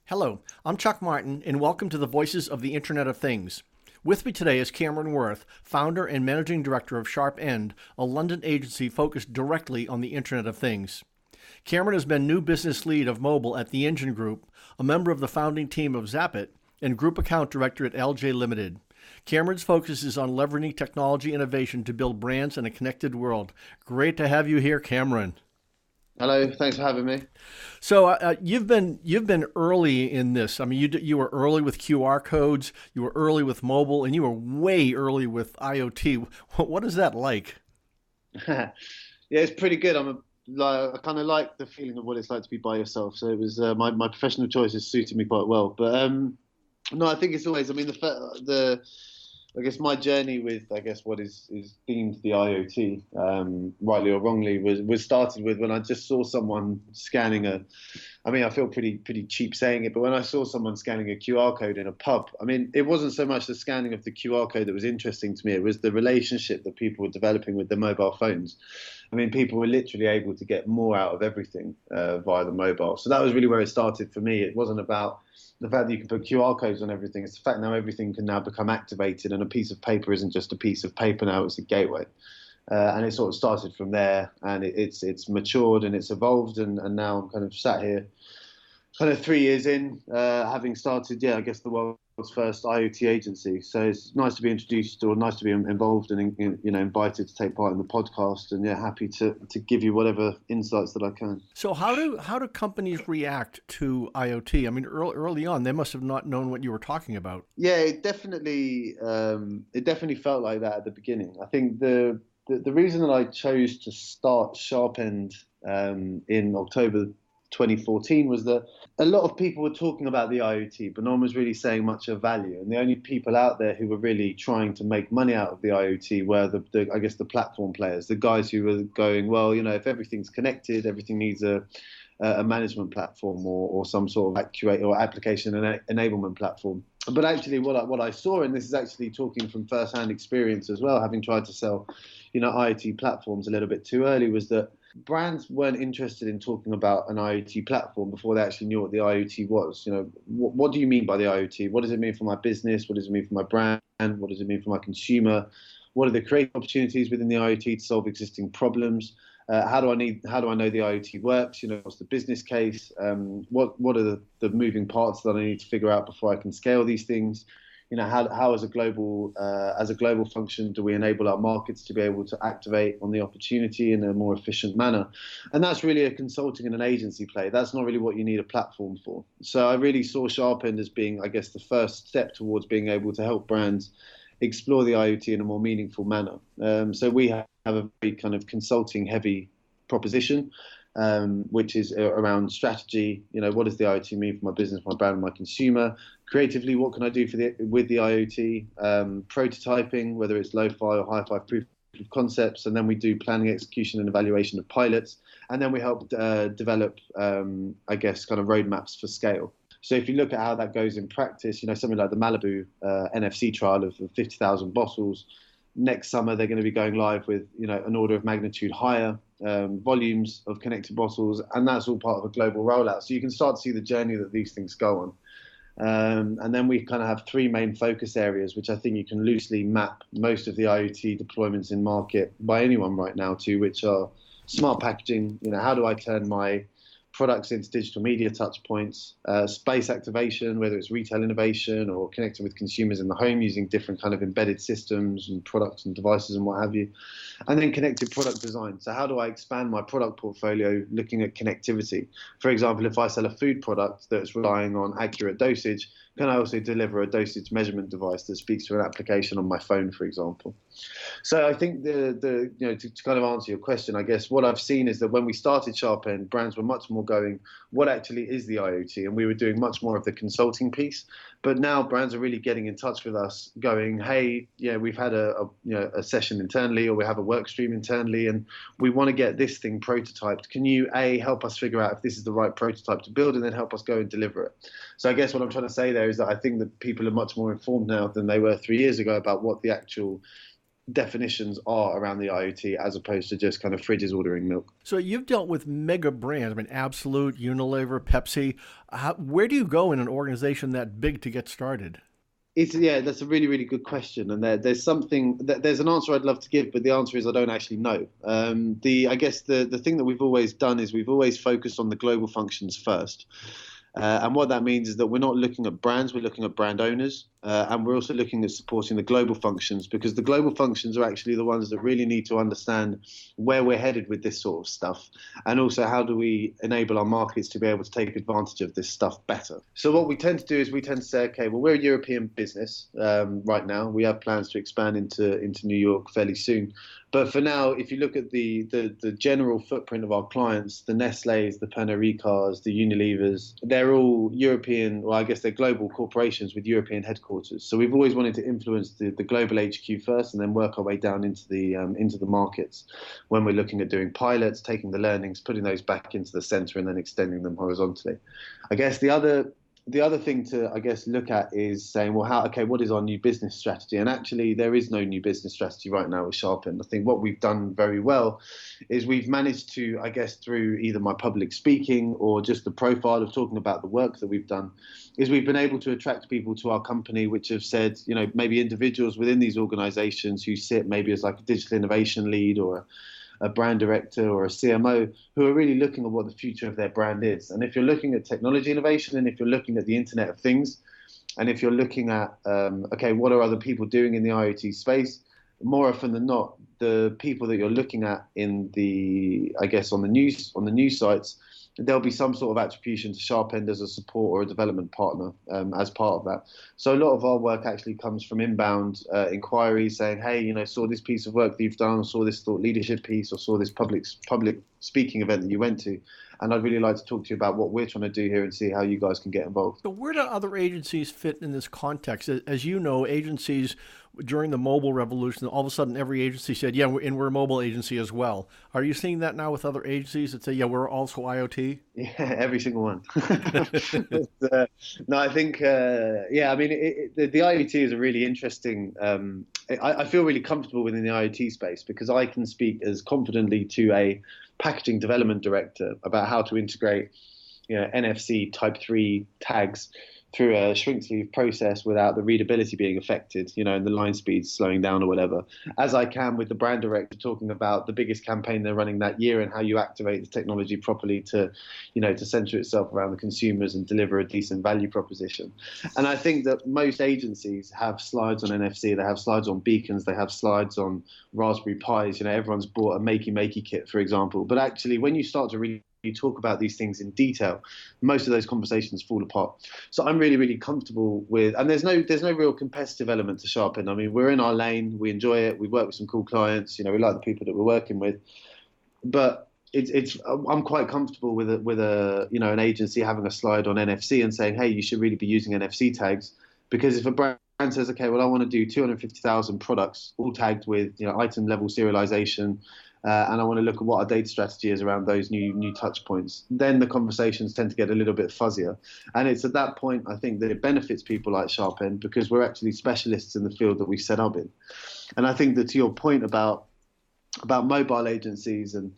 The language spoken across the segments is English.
Hello, I'm Chuck Martin, and welcome to the Voices of the Internet of Things. With me today is Cameron Worth, founder and managing director of SharpEnd, a London agency focused directly on the Internet of Things. Cameron has been new business lead of mobile at the Engine Group, a member of the founding team of Zappit, and group account director at LJ Limited. Cameron's focus is on leveraging technology innovation to build brands in a connected world. Great to have you here, Cameron. Hello, thanks for having me. So you've been early in this. I mean, you were early with QR codes, you were early with mobile, and you were way early with IoT. What is that like? Yeah, it's pretty good. I kind of like the feeling of what it's like to be by yourself. So it was my professional choices suited me quite well. But no, I think it's always. I mean, the I guess my journey with what is deemed the IoT, rightly or wrongly, was started with when I just saw someone scanning a. I mean, I feel pretty cheap saying it, but when I saw someone scanning a QR code in a pub, I mean, it wasn't so much the scanning of the QR code that was interesting to me. It was the relationship that people were developing with their mobile phones. I mean, people were literally able to get more out of everything via the mobile. So that was really where it started for me. It wasn't about the fact that you can put QR codes on everything. It's the fact now everything can now become activated, and a piece of paper isn't just a piece of paper now, it's a gateway. And it sort of started from there, and it's matured and it's evolved, and now I'm kind of sat here kind of 3 years in, having started, I guess the world's first IoT agency. So it's nice to be introduced, or nice to be involved and invited to take part in the podcast, and happy to give you whatever insights that I can. So how do companies react to IoT? I mean, early on, they must have not known what you were talking about. Yeah, it definitely felt like that at the beginning. I think the reason that I chose to start SharpEnd in October 2014 was that a lot of people were talking about the IoT, but no one was really saying much of value. And the only people out there who were really trying to make money out of the IoT were the platform players, the guys who were going, well, if everything's connected, everything needs a management platform or some sort of actuate or application enablement platform. But actually, what I saw, and this is actually talking from first-hand experience as well, having tried to sell, IoT platforms a little bit too early, was that brands weren't interested in talking about an IoT platform before they actually knew what the IoT was. What do you mean by the IoT? What does it mean for my business? What does it mean for my brand? What does it mean for my consumer? What are the creative opportunities within the IoT to solve existing problems? How do I know the IoT works? What's the business case? What are the moving parts that I need to figure out before I can scale these things? How as a global function do we enable our markets to be able to activate on the opportunity in a more efficient manner? And that's really a consulting and an agency play. That's not really what you need a platform for. So I really saw SharpEnd as being, I guess, the first step towards being able to help brands explore the IoT in a more meaningful manner. So we have a very kind of consulting heavy proposition, which is around strategy. What does the IoT mean for my business, my brand, my consumer? Creatively, what can I do with the IoT? Prototyping, whether it's lo-fi or hi-fi proof of concepts, and then we do planning, execution, and evaluation of pilots, and then we help develop, kind of roadmaps for scale. So if you look at how that goes in practice, something like the Malibu NFC trial of 50,000 bottles, next summer they're going to be going live with an order of magnitude higher volumes of connected bottles, and that's all part of a global rollout. So you can start to see the journey that these things go on. And then we kind of have three main focus areas, which I think you can loosely map most of the IoT deployments in market by anyone right now to, which are smart packaging. How do I turn my products into digital media touch points, space activation, whether it's retail innovation or connecting with consumers in the home using different kind of embedded systems and products and devices and what have you. And then connected product design. So how do I expand my product portfolio looking at connectivity? For example, if I sell a food product that's relying on accurate dosage, can I also deliver a dosage measurement device that speaks to an application on my phone, for example? So I think to kind of answer your question, I guess what I've seen is that when we started SharpEnd, brands were much more going, what actually is the IoT? And we were doing much more of the consulting piece. But now brands are really getting in touch with us going, hey, we've had a session internally, or we have a work stream internally, and we want to get this thing prototyped. Can you, help us figure out if this is the right prototype to build, and then help us go and deliver it? So I guess what I'm trying to say there is that I think that people are much more informed now than they were 3 years ago about what the actual definitions are around the IoT as opposed to just kind of fridges ordering milk. So you've dealt with mega brands, I mean, Absolute, Unilever, Pepsi. Where do you go in an organization that big to get started? Yeah, that's a really, really good question, and there's an answer I'd love to give, but the answer is I don't actually know. I guess the thing that we've always done is we've always focused on the global functions first. And what that means is that we're not looking at brands, we're looking at brand owners. And we're also looking at supporting the global functions, because the global functions are actually the ones that really need to understand where we're headed with this sort of stuff. And also, how do we enable our markets to be able to take advantage of this stuff better? So what we tend to do is we tend to say, okay, well, we're a European business right now. We have plans to expand into New York fairly soon. But for now, if you look at the general footprint of our clients, the Nestle's, the Pernod Ricards, the Unilevers, they're all European, or I guess they're global corporations with European headquarters. So we've always wanted to influence the global HQ first, and then work our way down into the markets when we're looking at doing pilots, taking the learnings, putting those back into the center, and then extending them horizontally. I guess the other thing to, I guess, look at is saying, well, what is our new business strategy? And actually, there is no new business strategy right now with SharpEnd. I think what we've done very well is we've managed to, I guess, through either my public speaking or just the profile of talking about the work that we've done, is we've been able to attract people to our company which have said, maybe individuals within these organizations who sit maybe as like a digital innovation lead or a brand director or a CMO, who are really looking at what the future of their brand is. And if you're looking at technology innovation, and if you're looking at the Internet of Things, and if you're looking at, what are other people doing in the IoT space, more often than not, the people that you're looking at in on the news sites, there'll be some sort of attribution to SharpEnd as a support or a development partner as part of that. So a lot of our work actually comes from inbound inquiries saying, hey, saw this piece of work that you've done, or saw this thought leadership piece, or saw this public speaking event that you went to. And I'd really like to talk to you about what we're trying to do here and see how you guys can get involved. So where do other agencies fit in this context? As you know, agencies during the mobile revolution, all of a sudden every agency said, yeah, we're a mobile agency as well. Are you seeing that now with other agencies that say, yeah, we're also IoT? Yeah, every single one. No, I think, the IoT is a really interesting, I feel really comfortable within the IoT space because I can speak as confidently to a packaging development director about how to integrate NFC type 3 tags through a shrink sleeve process without the readability being affected, and the line speeds slowing down or whatever, as I can with the brand director talking about the biggest campaign they're running that year and how you activate the technology properly to center itself around the consumers and deliver a decent value proposition. And I think that most agencies have slides on NFC, they have slides on beacons, they have slides on Raspberry Pis, everyone's bought a makey kit, for example. But actually, when you start to really talk about these things in detail, most of those conversations fall apart. So I'm really, really comfortable with, and there's no real competitive element to SharpEnd. I mean, we're in our lane, we enjoy it, we work with some cool clients, we like the people that we're working with, but I'm quite comfortable with an agency having a slide on NFC and saying, hey, you should really be using NFC tags, because if a brand says, okay, well, I want to do 250,000 products all tagged with item level serialization, and I want to look at what our data strategy is around those new touch points, then the conversations tend to get a little bit fuzzier. And it's at that point, I think, that it benefits people like SharpEnd because we're actually specialists in the field that we set up in. And I think that to your point about mobile agencies, and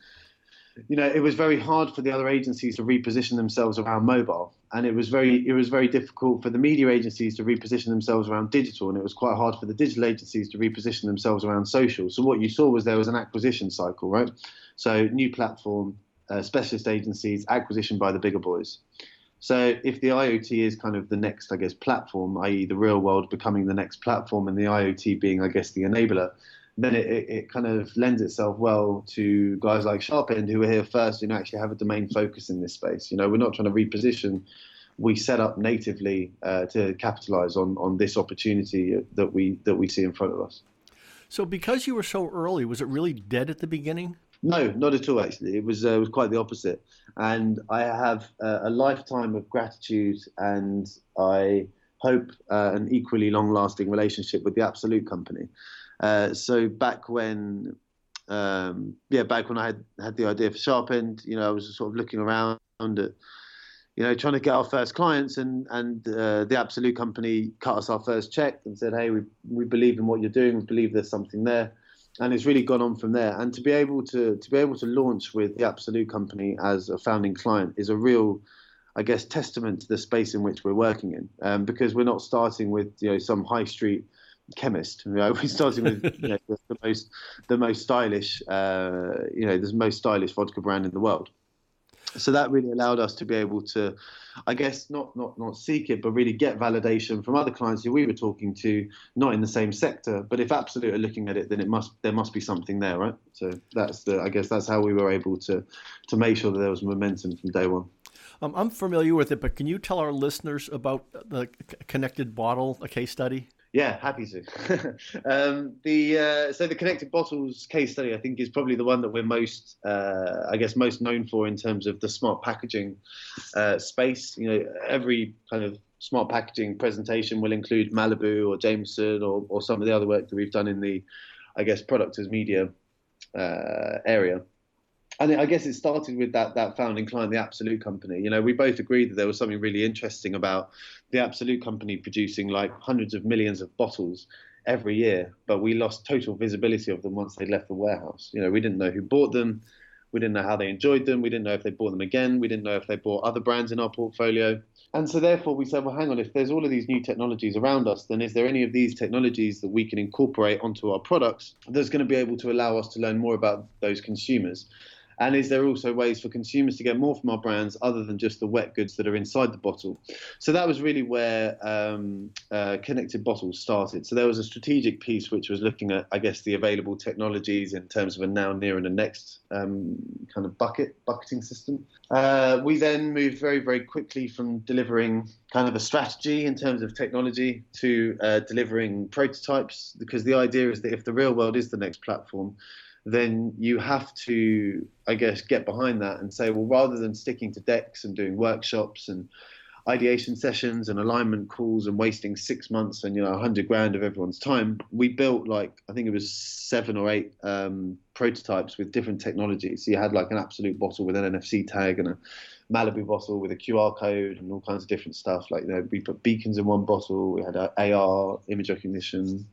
it was very hard for the other agencies to reposition themselves around mobile, and it was very difficult for the media agencies to reposition themselves around digital, and it was quite hard for the digital agencies to reposition themselves around social. So what you saw was there was an acquisition cycle, right? So new platform, specialist agencies, acquisition by the bigger boys. So if the IoT is kind of the next, I guess, platform, i.e. the real world becoming the next platform and the IoT being, I guess, the enabler, then it kind of lends itself well to guys like SharpEnd who are here first and actually have a domain focus in this space. We're not trying to reposition. We set up natively to capitalize on this opportunity that we see in front of us. So because you were so early, was it really dead at the beginning? No, not at all, actually. It was quite the opposite. And I have a lifetime of gratitude, and I hope an equally long-lasting relationship with the Absolute company. So back when I had the idea for SharpEnd, I was sort of looking around at trying to get our first clients, and the Absolute company cut us our first check and said, hey, we believe in what you're doing, we believe there's something there, and it's really gone on from there. And to be able to launch with the Absolute company as a founding client is a real, I guess, testament to the space in which we're working in, because we're not starting with some high street chemist. We're starting with the most stylish the most stylish vodka brand in the world. So that really allowed us to be able to, I guess, not seek it, but really get validation from other clients who we were talking to, not in the same sector. But if Absolute are looking at it, then there must be something there, right? So I guess that's how we were able to make sure that there was momentum from day one. I'm familiar with it, but can you tell our listeners about the connected bottle, a case study? Yeah, happy to. So the connected bottles case study, I think, is probably the one that we're most known for in terms of the smart packaging space. Every kind of smart packaging presentation will include Malibu or Jameson or some of the other work that we've done in the, I guess, product as media area. And I guess it started with that founding client, the Absolute company. We both agreed that there was something really interesting about the Absolute company producing like hundreds of millions of bottles every year, but we lost total visibility of them once they left the warehouse. We didn't know who bought them. We didn't know how they enjoyed them. We didn't know if they bought them again. We didn't know if they bought other brands in our portfolio. And so therefore we said, well, hang on, if there's all of these new technologies around us, then is there any of these technologies that we can incorporate onto our products that's going to be able to allow us to learn more about those consumers? And is there also ways for consumers to get more from our brands other than just the wet goods that are inside the bottle? So that was really where Connected Bottles started. So there was a strategic piece which was looking at, I guess, the available technologies in terms of a now, near, and a next kind of bucketing system. We then moved very, very quickly from delivering kind of a strategy in terms of technology to delivering prototypes, because the idea is that if the real world is the next platform, then you have to, I guess, get behind that and say, well, rather than sticking to decks and doing workshops and ideation sessions and alignment calls and wasting 6 months and $100,000 of everyone's time, we built I think it was 7 or 8 prototypes with different technologies. So you had like an Absolute bottle with an NFC tag and a Malibu bottle with a QR code and all kinds of different stuff. We put beacons in one bottle. We had AR image recognition.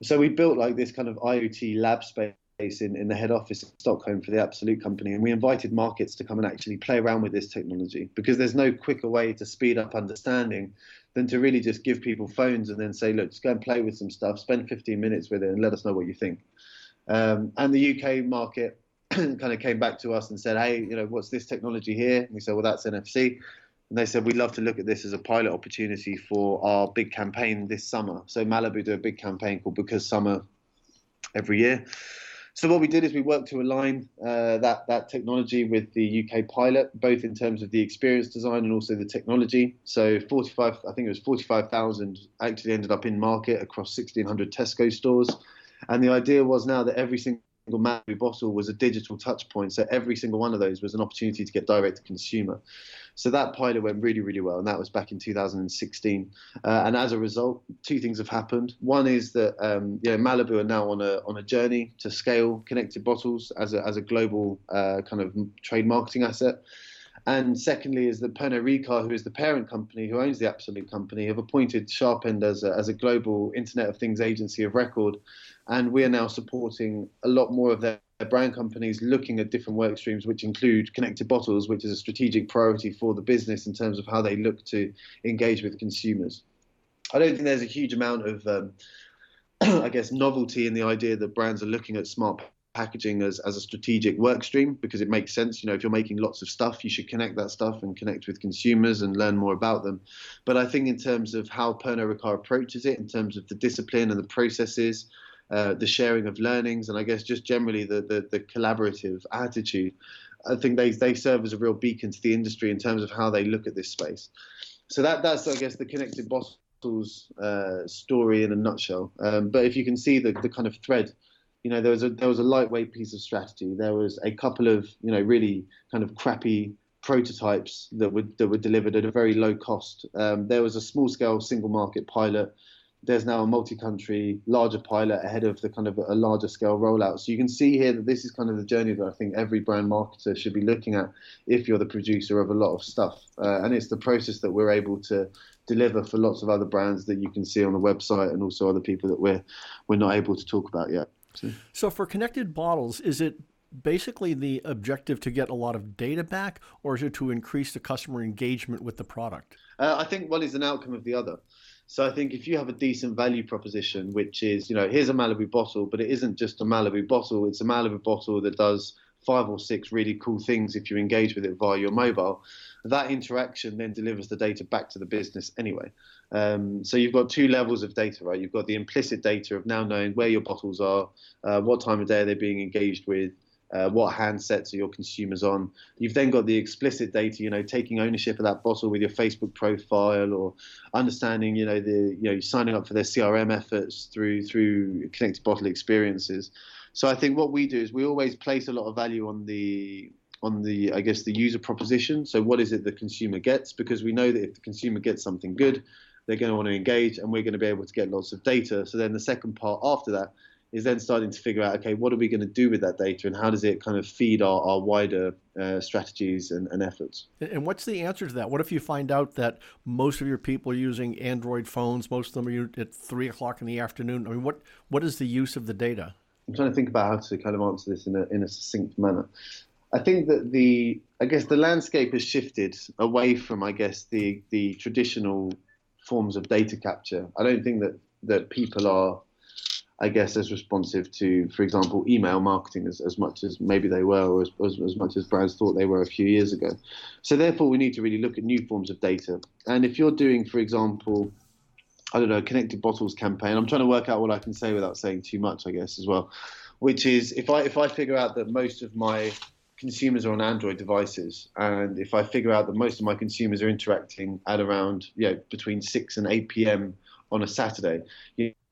So we built like this kind of IoT lab space in the head office in Stockholm for the Absolute company, and we invited markets to come and actually play around with this technology, because there's no quicker way to speed up understanding than to really just give people phones and then say, look, just go and play with some stuff, spend 15 minutes with it and let us know what you think. And the UK market kind of came back to us and said, hey, what's this technology here? And we said, well, that's NFC. And they said, we'd love to look at this as a pilot opportunity for our big campaign this summer. So Malibu do a big campaign called Because Summer every year. So what we did is we worked to align that technology with the UK pilot, both in terms of the experience design and also the technology. So 45,000 actually ended up in market across 1,600 Tesco stores. And the idea was now that every single Malibu bottle was a digital touch point. So every single one of those was an opportunity to get direct to consumer. So that pilot went really, really well. And that was back in 2016. And as a result, 2 things have happened. One is that Malibu are now on a journey to scale connected bottles as a global kind of trade marketing asset. And secondly is that Pernod Ricard, who is the parent company who owns the Absolute company, have appointed SharpEnd as a global Internet of Things agency of record. And we are now supporting a lot more of their brand companies looking at different work streams, which include connected bottles, which is a strategic priority for the business in terms of how they look to engage with consumers. I don't think there's a huge amount of, I guess, novelty in the idea that brands are looking at smart packaging as a strategic work stream, because it makes sense. If you're making lots of stuff, you should connect that stuff and connect with consumers and learn more about them. But I think in terms of how Pernod Ricard approaches it, in terms of the discipline and the processes, the sharing of learnings, and I guess just generally the collaborative attitude, I think they serve as a real beacon to the industry in terms of how they look at this space. So that's I guess the connected bottles story in a nutshell. But if you can see the kind of thread, there was a lightweight piece of strategy. There was a couple of really kind of crappy prototypes that were delivered at a very low cost. There was a small scale single market pilot. there's now a multi-country larger pilot ahead of the kind of a larger scale rollout. So you can see here that this is kind of the journey that I think every brand marketer should be looking at if you're the producer of a lot of stuff. And it's the process that we're able to deliver for lots of other brands that you can see on the website, and also other people that we're not able to talk about yet. So for connected bottles, is it basically the objective to get a lot of data back, or is it to increase the customer engagement with the product? I think one is an outcome of the other. So I think if you have a decent value proposition, which is, here's a Malibu bottle, but it isn't just a Malibu bottle, it's a Malibu bottle that does 5 or 6 really cool things if you engage with it via your mobile. That interaction then delivers the data back to the business anyway. So you've got 2 levels of data, right? You've got the implicit data of now knowing where your bottles are, what time of day they're being engaged with, what handsets are your consumers on. You've then got the explicit data, taking ownership of that bottle with your Facebook profile, or understanding, signing up for their CRM efforts through connected bottle experiences. So I think what we do is we always place a lot of value on the I guess the user proposition. So what is it the consumer gets? Because we know that if the consumer gets something good, they're going to want to engage, and we're going to be able to get lots of data. So then the second part after that is then starting to figure out, okay, what are we going to do with that data, and how does it kind of feed our wider strategies and efforts? And what's the answer to that? What if you find out that most of your people are using Android phones, most of them are at 3 o'clock in the afternoon? I mean, what is the use of the data? I'm trying to think about how to kind of answer this in a succinct manner. I think that the landscape has shifted away from, the traditional forms of data capture. I don't think that people are, as responsive to, for example, email marketing as much as maybe they were, or as much as brands thought they were a few years ago. So therefore, we need to really look at new forms of data. And if you're doing, for example, a connected bottles campaign, I'm trying to work out what I can say without saying too much, as well, which is if I figure out that most of my consumers are on Android devices, and if I figure out that most of my consumers are interacting at around between 6 and 8 p.m. on a Saturday,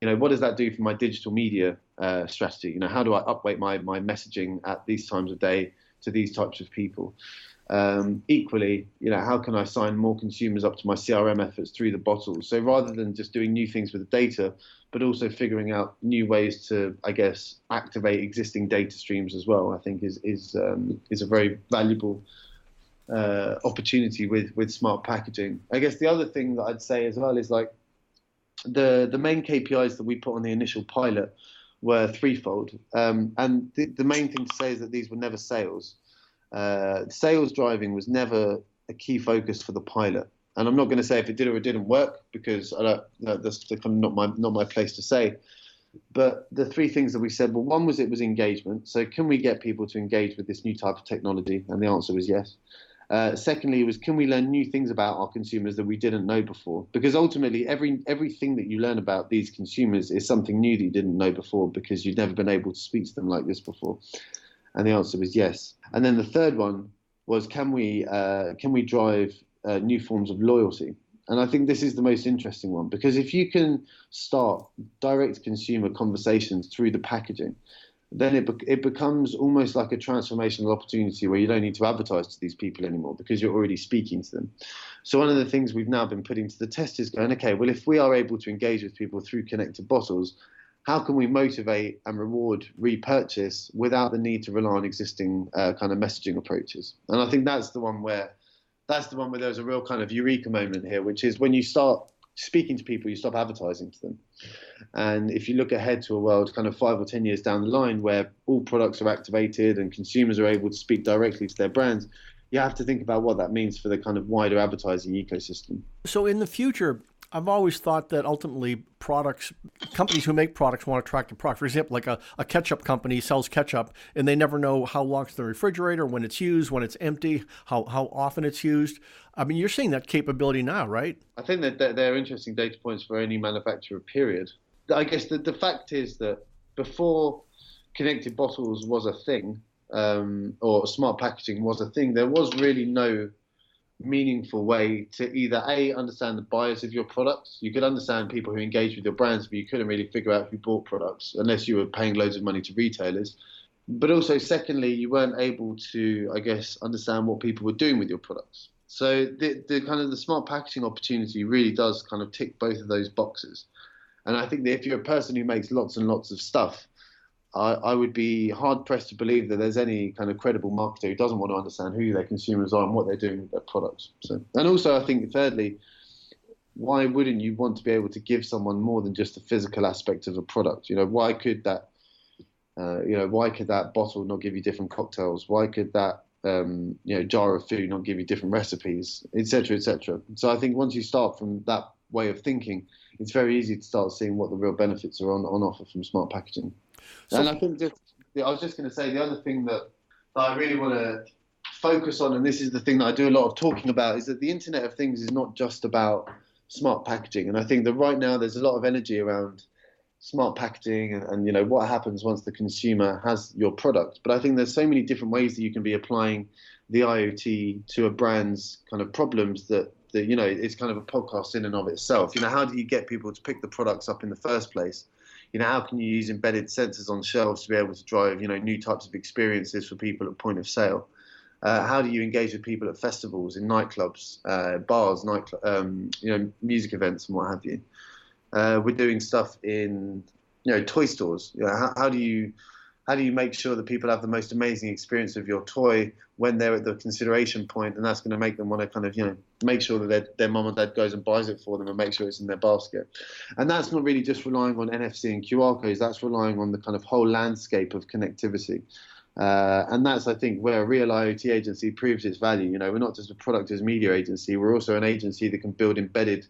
what does that do for my digital media strategy? How do I upweight my messaging at these times of day to these types of people? Equally, how can I sign more consumers up to my CRM efforts through the bottles? So rather than just doing new things with the data, but also figuring out new ways to, activate existing data streams as well, I think is a very valuable opportunity with smart packaging. I guess the other thing that I'd say as well is the main KPIs that we put on the initial pilot were threefold. And the main thing to say is that these were never sales. Sales driving was never a key focus for the pilot. And I'm not going to say if it did or it didn't work, because that's kind of not my place to say. But the 3 things that we said, well, one was it was engagement. So can we get people to engage with this new type of technology? And the answer was yes. Secondly, was can we learn new things about our consumers that we didn't know before? Because ultimately, everything that you learn about these consumers is something new that you didn't know before, because you've never been able to speak to them like this before. And the answer was yes. And then the third one was, can we drive new forms of loyalty? And I think this is the most interesting one, because if you can start direct consumer conversations through the packaging, then it becomes almost like a transformational opportunity where you don't need to advertise to these people anymore, because you're already speaking to them. So one of the things we've now been putting to the test is going, okay, well, if we are able to engage with people through connected bottles, how can we motivate and reward repurchase without the need to rely on existing kind of messaging approaches? And I think that's the one where there's a real kind of eureka moment here, which is when you start speaking to people, you stop advertising to them. And if you look ahead to a world kind of 5 or 10 years down the line where all products are activated and consumers are able to speak directly to their brands, you have to think about what that means for the kind of wider advertising ecosystem. So in the future, I've always thought that ultimately companies who make products want to track the product. For example, like a ketchup company sells ketchup, and they never know how long it's in the refrigerator, when it's used, when it's empty, how often it's used. I mean, you're seeing that capability now, right? I think that they're interesting data points for any manufacturer, period. I guess the fact is that before connected bottles was a thing, or smart packaging was a thing, there was really no meaningful way to either understand the buyers of your products. You could understand people who engage with your brands, but you couldn't really figure out who bought products unless you were paying loads of money to retailers. But also, secondly, you weren't able to, understand what people were doing with your products. So the kind of the smart packaging opportunity really does kind of tick both of those boxes. And I think that if you're a person who makes lots and lots of stuff, I would be hard pressed to believe that there's any kind of credible marketer who doesn't want to understand who their consumers are and what they're doing with their products. So, and also I think thirdly, why wouldn't you want to be able to give someone more than just the physical aspect of a product? Why could that, why could that bottle not give you different cocktails? Why could that, jar of food not give you different recipes, etc., etc. So I think once you start from that way of thinking, it's very easy to start seeing what the real benefits are on offer from smart packaging. And I think I was just going to say the other thing that I really want to focus on, and this is the thing that I do a lot of talking about, is that the Internet of Things is not just about smart packaging. And I think that right now there's a lot of energy around smart packaging and what happens once the consumer has your product. But I think there's so many different ways that you can be applying the IoT to a brand's kind of problems that it's kind of a podcast in and of itself. How do you get people to pick the products up in the first place? How can you use embedded sensors on shelves to be able to drive, new types of experiences for people at point of sale? How do you engage with people at festivals, in nightclubs, bars, music events, and what have you? We're doing stuff in, toy stores. How do you make sure that people have the most amazing experience of your toy when they're at the consideration point, and that's going to make them want to kind of, make sure that their mum and dad goes and buys it for them and make sure it's in their basket. And that's not really just relying on NFC and QR codes. That's relying on the kind of whole landscape of connectivity. And that's, I think, where a real IoT agency proves its value. We're not just a product as media agency. We're also an agency that can build embedded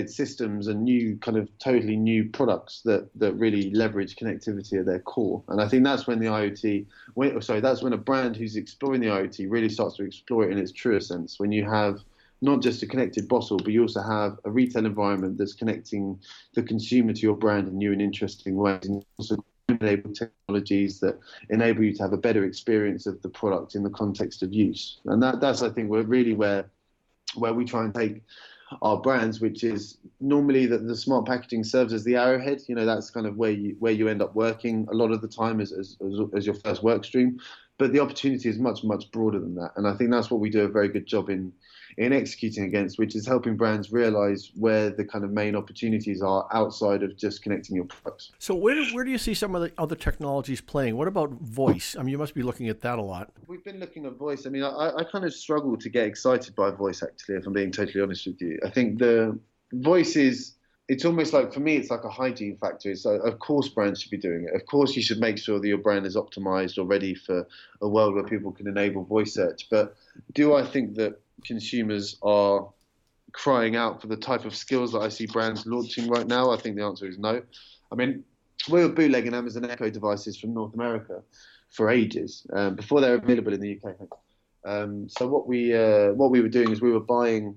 systems and new kind of totally new products that really leverage connectivity at their core. And I think that's when that's when a brand who's exploring the IoT really starts to explore it in its truest sense. When you have not just a connected bottle, but you also have a retail environment that's connecting the consumer to your brand in new and interesting ways, and also enable technologies that enable you to have a better experience of the product in the context of use. And that's I think, we're really where we try and take our brands, which is normally that the smart packaging serves as the arrowhead. That's kind of where you end up working a lot of the time as your first work stream. But the opportunity is much, much broader than that. And I think that's what we do a very good job in executing against, which is helping brands realize where the kind of main opportunities are outside of just connecting your products. So where do you see some of the other technologies playing? What about voice? I mean, you must be looking at that a lot. We've been looking at voice. I mean, I kind of struggle to get excited by voice, actually, if I'm being totally honest with you. I think the voice it's almost like, for me, it's like a hygiene factor. It's like, of course brands should be doing it. Of course you should make sure that your brand is optimized or ready for a world where people can enable voice search. But do I think that consumers are crying out for the type of skills that I see brands launching right now? I think the answer is no. I mean, we were bootlegging Amazon Echo devices from North America for ages, before they were available in the UK. So what we were doing is we were buying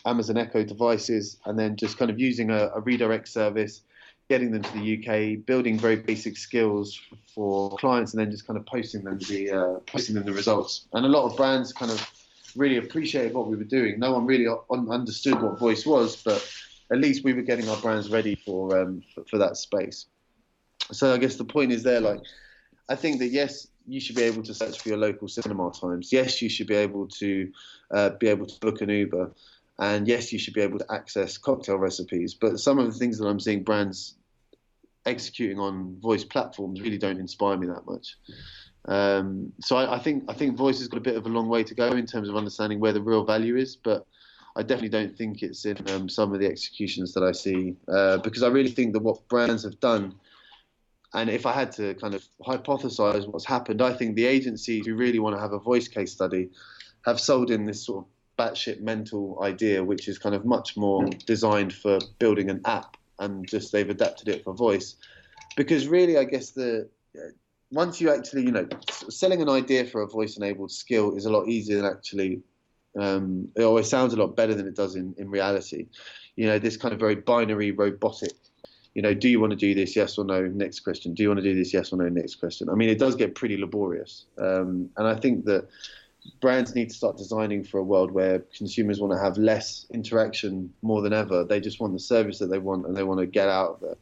Amazon Echo devices and then just kind of using a redirect service, getting them to the UK, building very basic skills for clients, and then just kind of posting them the results. And a lot of brands kind of really appreciated what we were doing. No one really understood what voice was, but at least we were getting our brands ready for that space. So I guess the point is there, like, I think that yes, you should be able to search for your local cinema times. Yes, you should be able to book an Uber, and yes, you should be able to access cocktail recipes. But some of the things that I'm seeing brands executing on voice platforms really don't inspire me that much. So I think voice has got a bit of a long way to go in terms of understanding where the real value is, but I definitely don't think it's in some of the executions that I see, because I really think that what brands have done, and if I had to kind of hypothesize what's happened, I think the agencies who really want to have a voice case study have sold in this sort of batshit mental idea, which is kind of much more designed for building an app, and just they've adapted it for voice. Because really, I guess once you actually, selling an idea for a voice-enabled skill is a lot easier than actually, it always sounds a lot better than it does in reality. This kind of very binary, robotic, do you want to do this? Yes or no? Next question. Do you want to do this? Yes or no? Next question. I mean, it does get pretty laborious. And I think that brands need to start designing for a world where consumers want to have less interaction more than ever. They just want the service that they want, and they want to get out of it.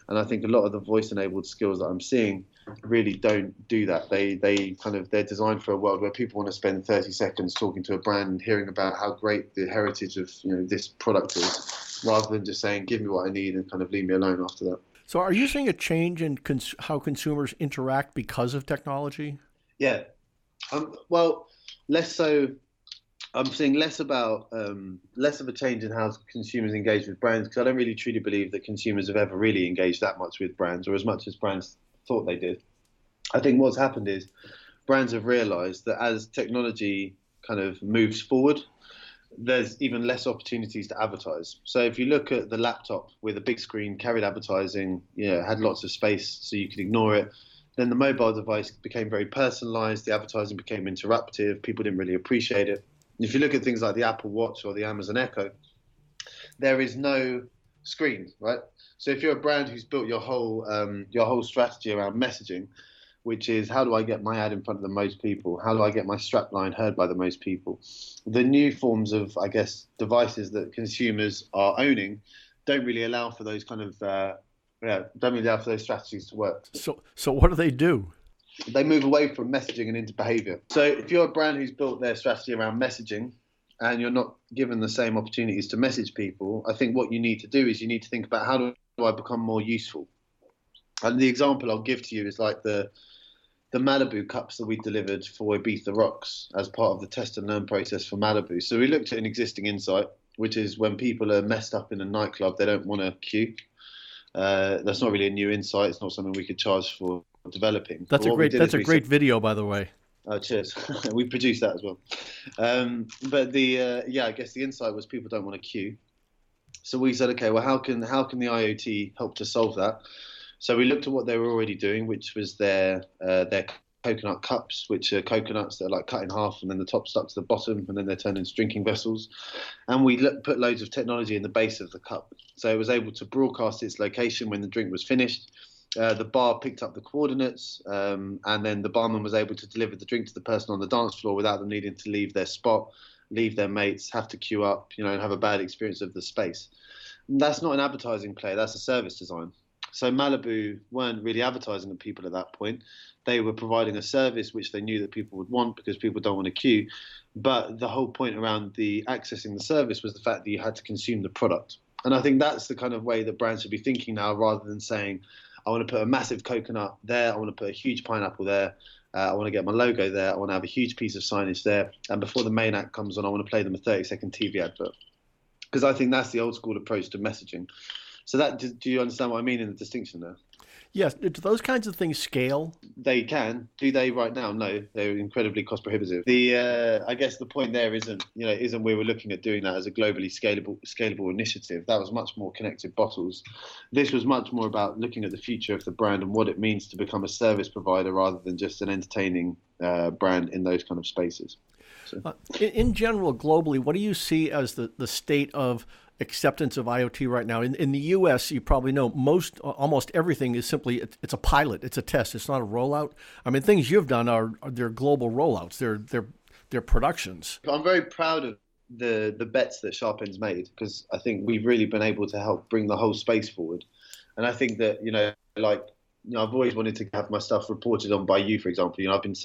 And I think a lot of the voice-enabled skills that I'm seeing really don't do that. They're designed for a world where people want to spend 30 seconds talking to a brand and hearing about how great the heritage of this product is. rather than just saying, give me what I need and kind of leave me alone after that. So are you seeing a change in how consumers interact because of technology? Yeah. Well, less so. I'm seeing less of a change in how consumers engage with brands, because I don't really truly believe that consumers have ever really engaged that much with brands, or as much as brands thought they did. I think what's happened is brands have realised that as technology kind of moves forward, there's even less opportunities to advertise. So if you look at the laptop with a big screen, carried advertising, had lots of space so you could ignore it. Then the mobile device became very personalised. The advertising became interruptive. People didn't really appreciate it. If you look at things like the Apple Watch or the Amazon Echo, there is no screen, right? So if you're a brand who's built your whole strategy around messaging, which is how do I get my ad in front of the most people? How do I get my strapline heard by the most people? The new forms of, I guess, devices that consumers are owning don't really allow for those kind of don't really allow for those strategies to work. So what do they do? They move away from messaging and into behavior. So if you're a brand who's built their strategy around messaging and you're not given the same opportunities to message people, I think what you need to do is you need to think about how do I become more useful? And the example I'll give to you is like the Malibu cups that we delivered for Ibiza Rocks as part of the test and learn process for Malibu. So we looked at an existing insight, which is when people are messed up in a nightclub, they don't want to queue. That's not really a new insight. It's not something we could charge for developing. That's a great video, by the way. Oh, cheers. We produced that as well. But I guess the insight was people don't want to queue. So we said, okay, well, how can the IoT help to solve that? So we looked at what they were already doing, which was their coconut cups, which are coconuts that are like cut in half and then the top stuck to the bottom and then they're turned into drinking vessels. And we put loads of technology in the base of the cup. So it was able to broadcast its location when the drink was finished. The bar picked up the coordinates, and then the barman was able to deliver the drink to the person on the dance floor without them needing to leave their spot, leave their mates, have to queue up, and have a bad experience of the space. And that's not an advertising play, that's a service design. So Malibu weren't really advertising at people at that point. They were providing a service which they knew that people would want because people don't want to queue. But the whole point around the accessing the service was the fact that you had to consume the product. And I think that's the kind of way that brands should be thinking now, rather than saying, I want to put a massive coconut there, I want to put a huge pineapple there, I want to get my logo there, I want to have a huge piece of signage there, and before the main act comes on, I want to play them a 30-second TV advert. Because I think that's the old school approach to messaging. So do you understand what I mean in the distinction there? Yes. Do those kinds of things scale? They can. Do they right now? No, they're incredibly cost prohibitive. I guess the point there isn't we were looking at doing that as a globally scalable initiative. That was much more connected bottles. This was much more about looking at the future of the brand and what it means to become a service provider rather than just an entertaining brand in those kind of spaces. So. In general, globally, what do you see as the state of acceptance of IoT right now? In the U.S., you probably know almost everything is simply it's a pilot, it's a test, it's not a rollout. I mean, things you've done they're global rollouts, they're productions. I'm very proud of the bets that SharpEnd's made, because I think we've really been able to help bring the whole space forward. And I think that I've always wanted to have my stuff reported on by you, for example. I've been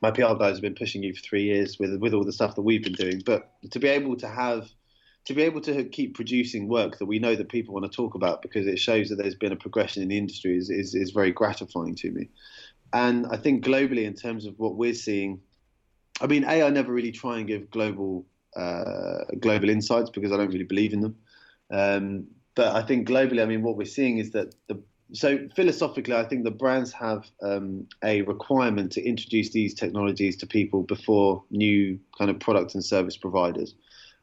my PR guys have been pushing you for 3 years with all the stuff that we've been doing. But to be able to keep producing work that we know that people want to talk about, because it shows that there's been a progression in the industry, is very gratifying to me. And I think globally, in terms of what we're seeing, I mean, I never really try and give global insights because I don't really believe in them. But I think globally, I mean, what we're seeing is that so philosophically, I think the brands have a requirement to introduce these technologies to people before new kind of product and service providers.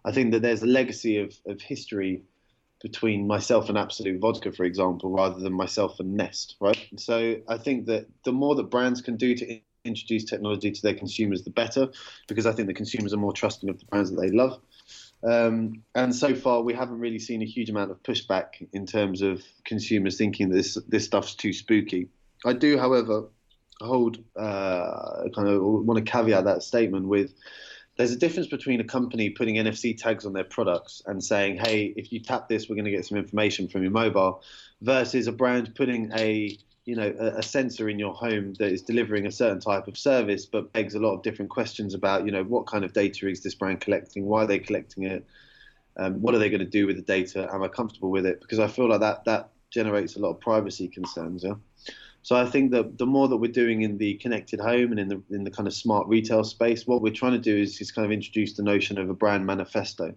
I think that there's a legacy of history between myself and Absolute Vodka, for example, rather than myself and Nest, right? So I think that the more that brands can do to introduce technology to their consumers, the better, because I think the consumers are more trusting of the brands that they love. And so far, we haven't really seen a huge amount of pushback in terms of consumers thinking this stuff's too spooky. I do, however, want to caveat that statement with, there's a difference between a company putting NFC tags on their products and saying, hey, if you tap this, we're going to get some information from your mobile, versus a brand putting a sensor in your home that is delivering a certain type of service, but begs a lot of different questions about, what kind of data is this brand collecting? Why are they collecting it? What are they going to do with the data? Am I comfortable with it? Because I feel like that generates a lot of privacy concerns. Yeah. So I think that the more that we're doing in the connected home and in the kind of smart retail space, what we're trying to do is kind of introduce the notion of a brand manifesto.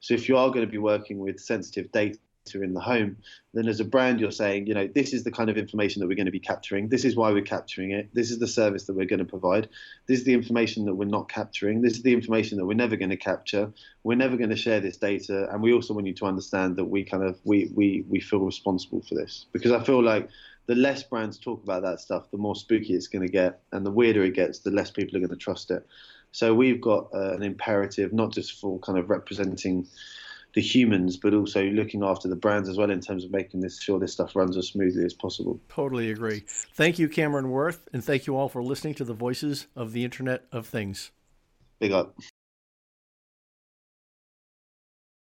So if you are going to be working with sensitive data in the home, then as a brand you're saying, this is the kind of information that we're going to be capturing. This is why we're capturing it. This is the service that we're going to provide. This is the information that we're not capturing. This is the information that we're never going to capture. We're never going to share this data. And we also want you to understand that we feel responsible for this, because I feel like the less brands talk about that stuff, the more spooky it's going to get, and the weirder it gets, the less people are going to trust it. So we've got an imperative, not just for kind of representing the humans, but also looking after the brands as well, in terms of making sure this stuff runs as smoothly as possible. Totally agree. Thank you, Cameron Worth, and thank you all for listening to the Voices of the Internet of Things. Big up.